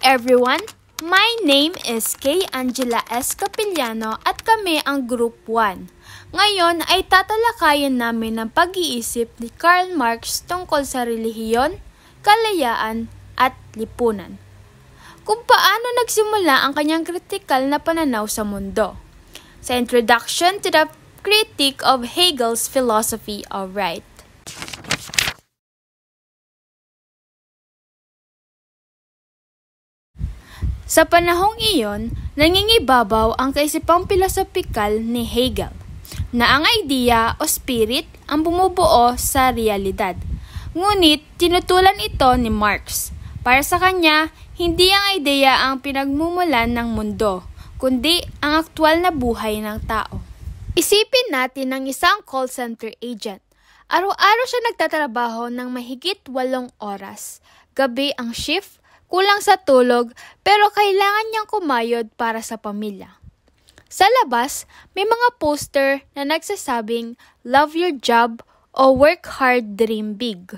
everyone! My name is Kay Angela S. Capillano at kami ang Group 1. Ngayon ay tatalakayin namin ang pag-iisip ni Karl Marx tungkol sa relihiyon, kalayaan at lipunan. Kung paano nagsimula ang kanyang kritikal na pananaw sa mundo. Sa Introduction to the Critique of Hegel's Philosophy of Right. Sa panahong iyon, nangingibabaw ang kaisipang pilosopikal ni Hegel, na ang idea o spirit ang bumubuo sa realidad. Ngunit tinutulan ito ni Marx. Para sa kanya, hindi ang ideya ang pinagmumulan ng mundo, kundi ang aktwal na buhay ng tao. Isipin natin ang isang call center agent. Araw-araw siya nagtatrabaho ng mahigit 8 oras. Gabi ang shift, kulang sa tulog, pero kailangan niyang kumayod para sa pamilya. Sa labas, may mga poster na nagsasabing, "Love your job" o "Work hard, dream big."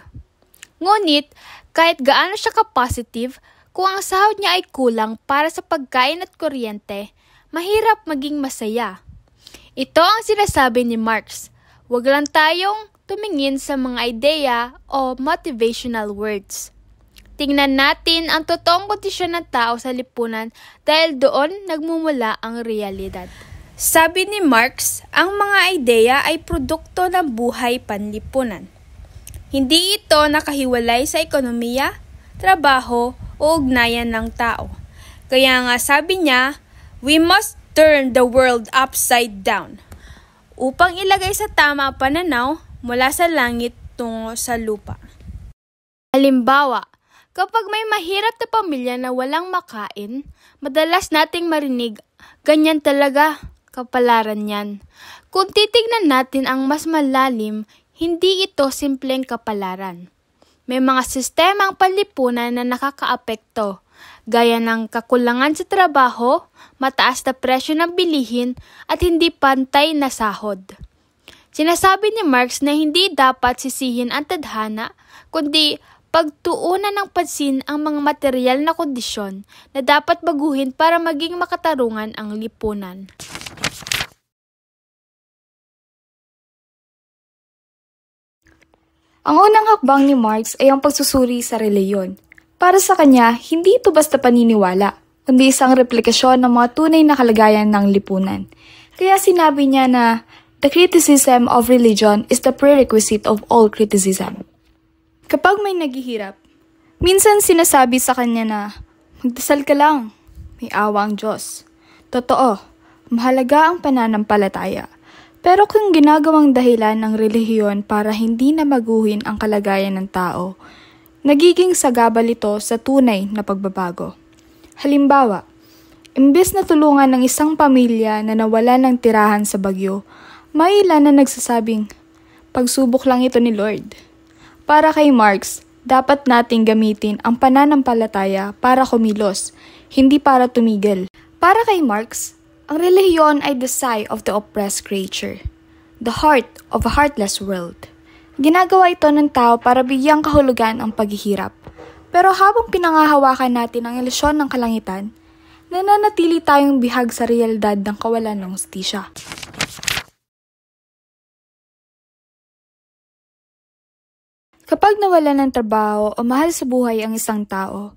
Ngunit, kahit gaano siya ka-positive, kung ang sahod niya ay kulang para sa pagkain at kuryente, mahirap maging masaya. Ito ang sinasabi ni Marx, huwag lang tayong tumingin sa mga ideya o motivational words. Tingnan natin ang totoong kondisyon ng tao sa lipunan dahil doon nagmumula ang realidad. Sabi ni Marx, ang mga ideya ay produkto ng buhay panlipunan. Hindi ito nakahiwalay sa ekonomiya, trabaho o ugnayan ng tao. Kaya nga sabi niya, we must turn the world upside down upang ilagay sa tama ang pananaw mula sa langit tungo sa lupa. Halimbawa, kapag may mahirap na pamilya na walang makain, madalas nating marinig, ganyan talaga, kapalaran yan. Kung titignan natin ang mas malalim, hindi ito simpleng kapalaran. May mga sistemang panlipunan na nakakaapekto, gaya ng kakulangan sa trabaho, mataas na presyo ng bilihin, at hindi pantay na sahod. Sinasabi ni Marx na hindi dapat sisihin ang tadhana, kundi pagtuunan ng pansin ang mga material na kondisyon na dapat baguhin para maging makatarungan ang lipunan. Ang unang hakbang ni Marx ay ang pagsusuri sa relihiyon. Para sa kanya, hindi ito basta paniniwala, kundi isang replikasyon ng mga tunay na kalagayan ng lipunan. Kaya sinabi niya na, the criticism of religion is the prerequisite of all criticism. Kapag may naghihirap, minsan sinasabi sa kanya na, magdasal ka lang, may awa ang Diyos. Totoo, mahalaga ang pananampalataya. Pero kung ginagawang dahilan ng relihiyon para hindi na maguhin ang kalagayan ng tao, nagiging sagabal ito sa tunay na pagbabago. Halimbawa, imbes na tulungan ng isang pamilya na nawala ng tirahan sa bagyo, may ilan na nagsasabing, pagsubok lang ito ni Lord. Para kay Marx, dapat nating gamitin ang pananampalataya para kumilos, hindi para tumigil. Para kay Marx, ang relihiyon ay the sigh of the oppressed creature, the heart of a heartless world. Ginagawa ito ng tao para bigyang kahulugan ang paghihirap. Pero habang pinangahawakan natin ang ilusyon ng kalangitan, nananatili tayong bihag sa realidad ng kawalan ng hustisya. Kapag nawalan ng trabaho o mahal sa buhay ang isang tao,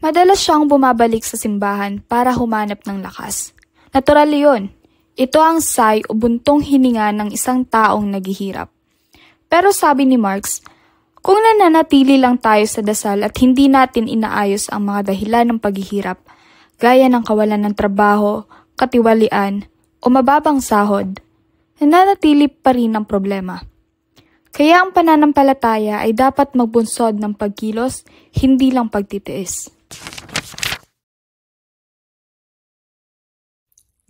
madalas siyang bumabalik sa simbahan para humanap ng lakas. Natural yun. Ito ang sigh o buntong hininga ng isang taong naghihirap. Pero sabi ni Marx, kung nananatili lang tayo sa dasal at hindi natin inaayos ang mga dahilan ng paghihirap, gaya ng kawalan ng trabaho, katiwalian, o mababang sahod, nananatili pa rin ang problema. Kaya ang pananampalataya ay dapat magbunsod ng pagkilos, hindi lang pagtitiis.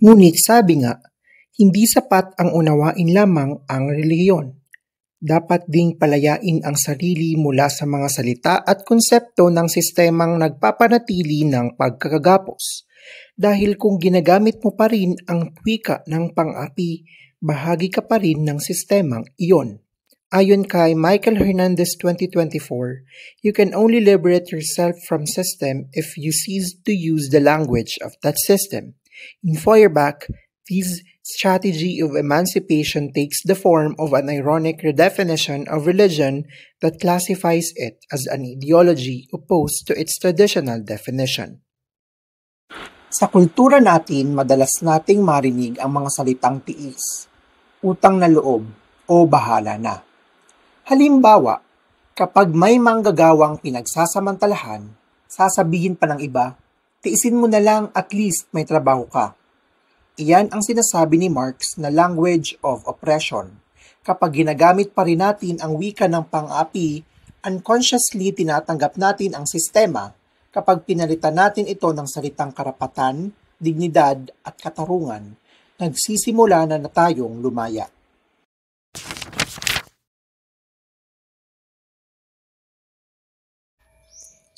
Ngunit sabi nga, hindi sapat ang unawain lamang ang relihiyon. Dapat ding palayain ang sarili mula sa mga salita at konsepto ng sistemang nagpapanatili ng pagkakagapos. Dahil kung ginagamit mo pa rin ang wika ng pang-api, bahagi ka pa rin ng sistemang iyon. Ayon kay Michael Hernandez 2024, you can only liberate yourself from system if you cease to use the language of that system. In Feuerbach, this strategy of emancipation takes the form of an ironic redefinition of religion that classifies it as an ideology opposed to its traditional definition. Sa kultura natin, madalas nating marinig ang mga salitang tiis, utang na loob, o bahala na. Halimbawa, kapag may manggagawang pinagsasamantalahan, sasabihin pa ng iba, tiisin mo na lang at least may trabaho ka. Iyan ang sinasabi ni Marx na language of oppression. Kapag ginagamit pa rin natin ang wika ng pang-api, unconsciously tinatanggap natin ang sistema kapag pinalitan natin ito ng salitang karapatan, dignidad at katarungan, nagsisimula na tayong lumaya.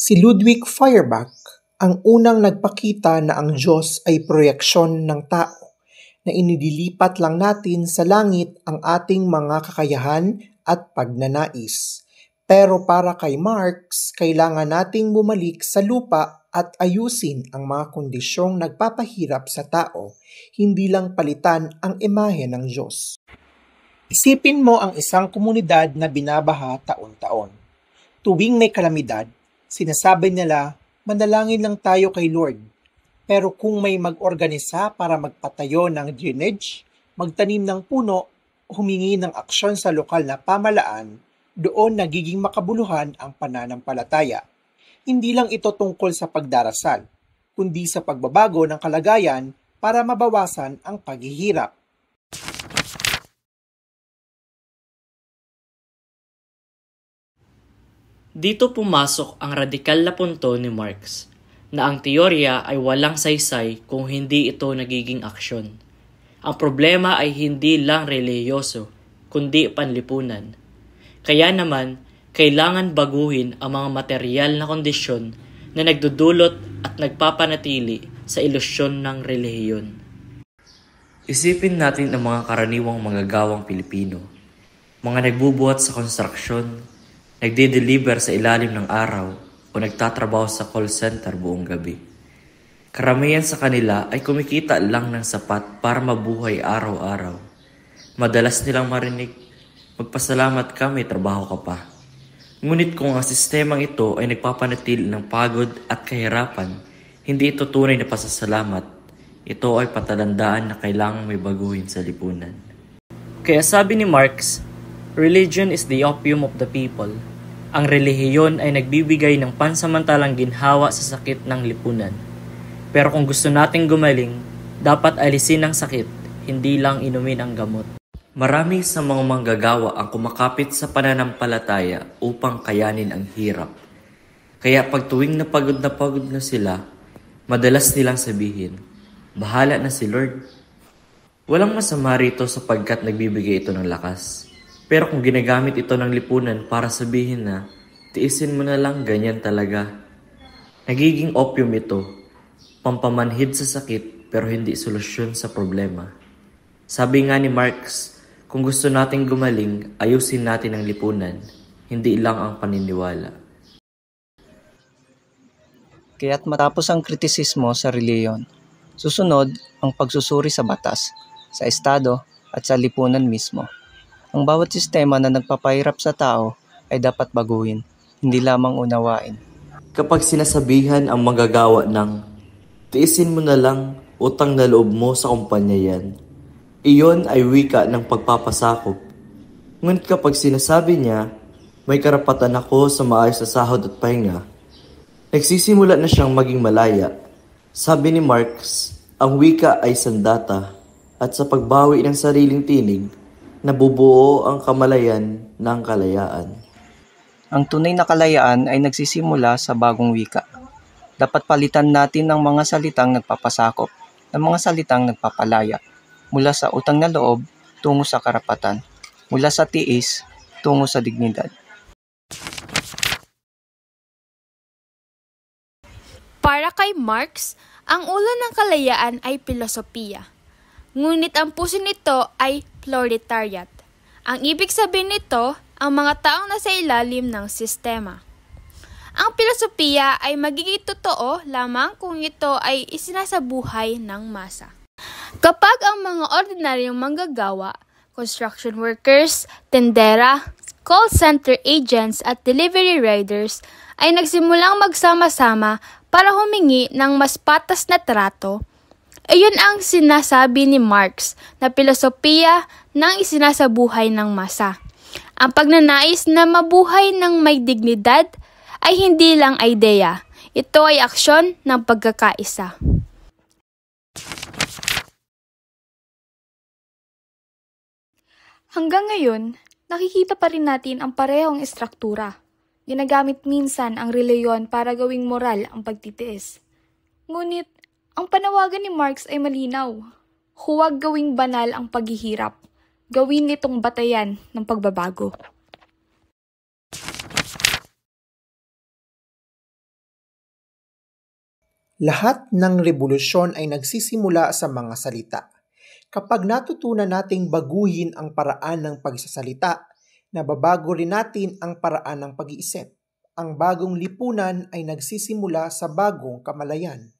Si Ludwig Feuerbach ang unang nagpakita na ang Diyos ay proyeksyon ng tao, na inidilipat lang natin sa langit ang ating mga kakayahan at pagnanais. Pero para kay Marx, kailangan nating bumalik sa lupa at ayusin ang mga kondisyong nagpapahirap sa tao, hindi lang palitan ang imahe ng Diyos. Isipin mo ang isang komunidad na binabaha taon-taon. Tuwing may kalamidad, sinasabi nila, manalangin lang tayo kay Lord. Pero kung may mag-organisa para magpatayo ng drainage, magtanim ng puno, humingi ng aksyon sa lokal na pamalaan, doon nagiging makabuluhan ang pananampalataya. Hindi lang ito tungkol sa pagdarasal, kundi sa pagbabago ng kalagayan para mabawasan ang paghihirap. Dito pumasok ang radikal na punto ni Marx, na ang teorya ay walang saysay kung hindi ito nagiging aksyon. Ang problema ay hindi lang relihiyoso, kundi panlipunan. Kaya naman, kailangan baguhin ang mga materyal na kondisyon na nagdudulot at nagpapanatili sa ilusyon ng relihiyon. Isipin natin ang mga karaniwang manggagawang Pilipino, mga nagbubuhat sa konstruksyon, nagde-deliver sa ilalim ng araw o nagtatrabaho sa call center buong gabi. Karamihan sa kanila ay kumikita lang ng sapat para mabuhay araw-araw. Madalas nilang marinig, magpasalamat ka, may trabaho ka pa. Ngunit kung ang sistemang ito ay nagpapanatili ng pagod at kahirapan, hindi ito tunay na pasasalamat. Ito ay patalandaan na kailangang may baguhin sa lipunan. Kaya sabi ni Marx, religion is the opium of the people. Ang relihiyon ay nagbibigay ng pansamantalang ginhawa sa sakit ng lipunan. Pero kung gusto nating gumaling, dapat alisin ang sakit, hindi lang inumin ang gamot. Marami sa mga manggagawa ang kumakapit sa pananampalataya upang kayanin ang hirap. Kaya pag tuwing na pagod na sila, madalas nilang sabihin, bahala na si Lord. Walang masama rito sapagkat nagbibigay ito ng lakas. Pero kung ginagamit ito ng lipunan para sabihin na, tiisin mo na lang, ganyan talaga. Nagiging opium ito, pampamanhid sa sakit pero hindi solusyon sa problema. Sabi nga ni Marx, kung gusto nating gumaling, ayusin natin ang lipunan, hindi lang ang paniniwala. Kaya't matapos ang kritisismo sa reliyon, susunod ang pagsusuri sa batas, sa estado at sa lipunan mismo. Ang bawat sistema na nagpapahirap sa tao ay dapat baguhin, hindi lamang unawain. Kapag sinasabihan ang manggagawa ng, tiisin mo na lang, utang na loob mo sa kumpanya yan, iyon ay wika ng pagpapasakop. Ngunit kapag sinasabi niya, may karapatan ako sa maayos na sahod at pahinga, nagsisimula na siyang maging malaya. Sabi ni Marx, ang wika ay sandata at sa pagbawi ng sariling tinig, nabubuo ang kamalayan ng kalayaan. Ang tunay na kalayaan ay nagsisimula sa bagong wika. Dapat palitan natin ang mga salitang nagpapasakop ng mga salitang nagpapalaya. Mula sa utang na loob, tungo sa karapatan. Mula sa tiis, tungo sa dignidad. Para kay Marx, ang ulo ng kalayaan ay filosofiya. Ngunit ang puso nito ay proletariat. Ang ibig sabihin nito, ang mga taong nasa ilalim ng sistema. Ang filosofiya ay magiging totoo lamang kung ito ay isinasabuhay ng masa. Kapag ang mga ordinaryong manggagawa, construction workers, tendera, call center agents at delivery riders ay nagsimulang magsama-sama para humingi ng mas patas na trato, iyon ang sinasabi ni Marx na filosofiya ng isinasabuhay ng masa. Ang pagnanais na mabuhay ng may dignidad ay hindi lang ideya, ito ay aksyon ng pagkakaisa. Hanggang ngayon, nakikita pa rin natin ang parehong estruktura. Ginagamit minsan ang reliyon para gawing moral ang pagtitiis. Ngunit, ang panawagan ni Marx ay malinaw. Huwag gawing banal ang paghihirap. Gawin itong batayan ng pagbabago. Lahat ng revolusyon ay nagsisimula sa mga salita. Kapag natutunan nating baguhin ang paraan ng pagsasalita, nababago rin natin ang paraan ng pag-iisip. Ang bagong lipunan ay nagsisimula sa bagong kamalayan.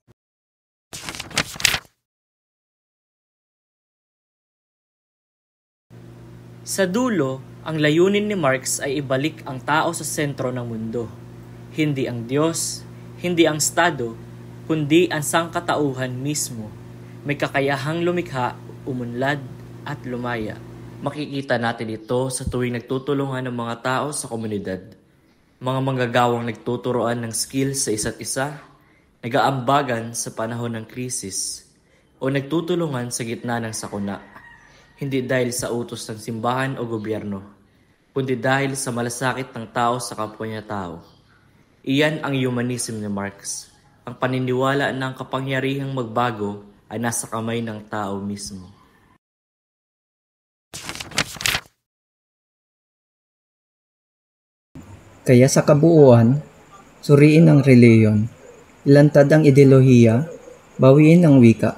Sa dulo, ang layunin ni Marx ay ibalik ang tao sa sentro ng mundo. Hindi ang Diyos, hindi ang Estado, kundi ang sangkatauhan mismo. May kakayahang lumikha, umunlad at lumaya. Makikita natin ito sa tuwing nagtutulungan ng mga tao sa komunidad. Mga manggagawang nagtuturoan ng skills sa isa't isa, nag-aambagan sa panahon ng krisis, o nagtutulungan sa gitna ng sakuna. Hindi dahil sa utos ng simbahan o gobyerno, kundi dahil sa malasakit ng tao sa kapwa niya tao. Iyan ang humanism ni Marx. Ang paniniwala ng kapangyarihang magbago ay nasa kamay ng tao mismo. Kaya sa kabuuan, suriin ang reliyon, ilantad ang ideolohiya, bawiin ang wika,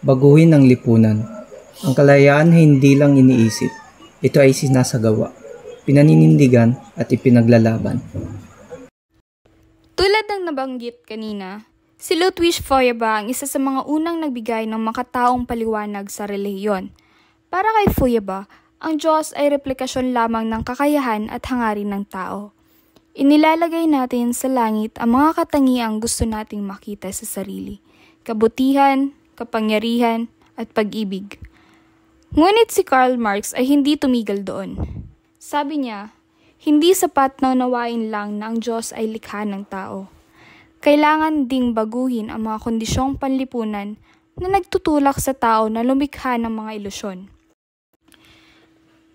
baguhin ang lipunan. Ang kalayaan ay hindi lang iniisip, ito ay sinasagawa, pinaninindigan at ipinaglalaban. Tulad ng nabanggit kanina, si Ludwig Feuerbach ang isa sa mga unang nagbigay ng makataong paliwanag sa relihiyon. Para kay Feuerbach, ang Diyos ay replikasyon lamang ng kakayahan at hangarin ng tao. Inilalagay natin sa langit ang mga katangiang gusto nating makita sa sarili, kabutihan, kapangyarihan, at pag-ibig. Ngunit si Karl Marx ay hindi tumigil doon. Sabi niya, hindi sapat na unawain lang na ang Diyos ay likha ng tao. Kailangan ding baguhin ang mga kondisyong panlipunan na nagtutulak sa tao na lumikha ng mga ilusyon.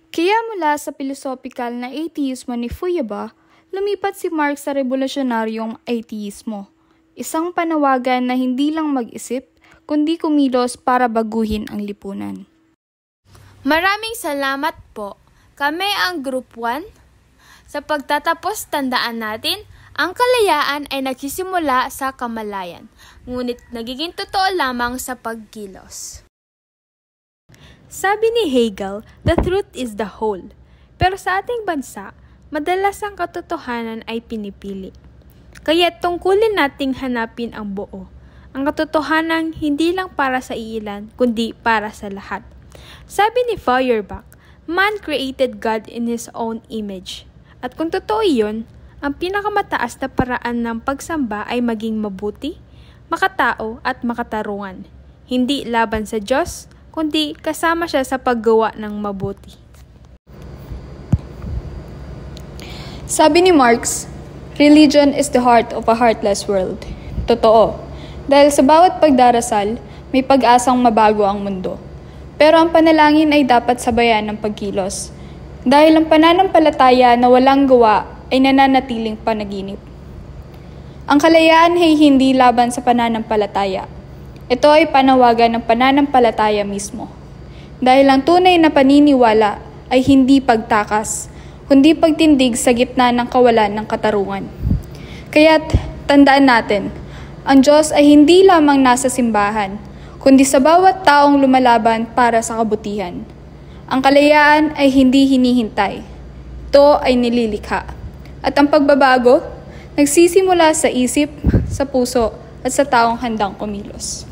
Kaya mula sa philosophical na atheismo ni Feuerbach, lumipat si Marx sa revolusyonaryong atheismo, isang panawagan na hindi lang mag-isip, kundi kumilos para baguhin ang lipunan. Maraming salamat po. Kami ang Group 1. Sa pagtatapos, tandaan natin, ang kalayaan ay nagsisimula sa kamalayan, ngunit nagiging totoo lamang sa pagkilos. Sabi ni Hegel, the truth is the whole. Pero sa ating bansa, madalas ang katotohanan ay pinipili. Kaya tungkulin nating hanapin ang buo. Ang katotohanan hindi lang para sa iilan, kundi para sa lahat. Sabi ni Feuerbach, man created God in His own image. At kung totoo yun, ang pinakamataas na paraan ng pagsamba ay maging mabuti, makatao at makatarungan. Hindi laban sa Diyos, kundi kasama siya sa paggawa ng mabuti. Sabi ni Marx, religion is the heart of a heartless world. Totoo, dahil sa bawat pagdarasal, may pag-asang mabago ang mundo. Pero ang panalangin ay dapat sabayan ng pagkilos. Dahil ang pananampalataya na walang gawa ay nananatiling panaginip. Ang kalayaan ay hindi laban sa pananampalataya. Ito ay panawagan ng pananampalataya mismo. Dahil ang tunay na paniniwala ay hindi pagtakas, kundi pagtindig sa gitna ng kawalan ng katarungan. Kaya't tandaan natin, ang Diyos ay hindi lamang nasa simbahan, kundi sa bawat taong lumalaban para sa kabutihan. Ang kalayaan ay hindi hinihintay. ito ay nililikha. At ang pagbabago, nagsisimula sa isip, sa puso, at sa taong handang kumilos.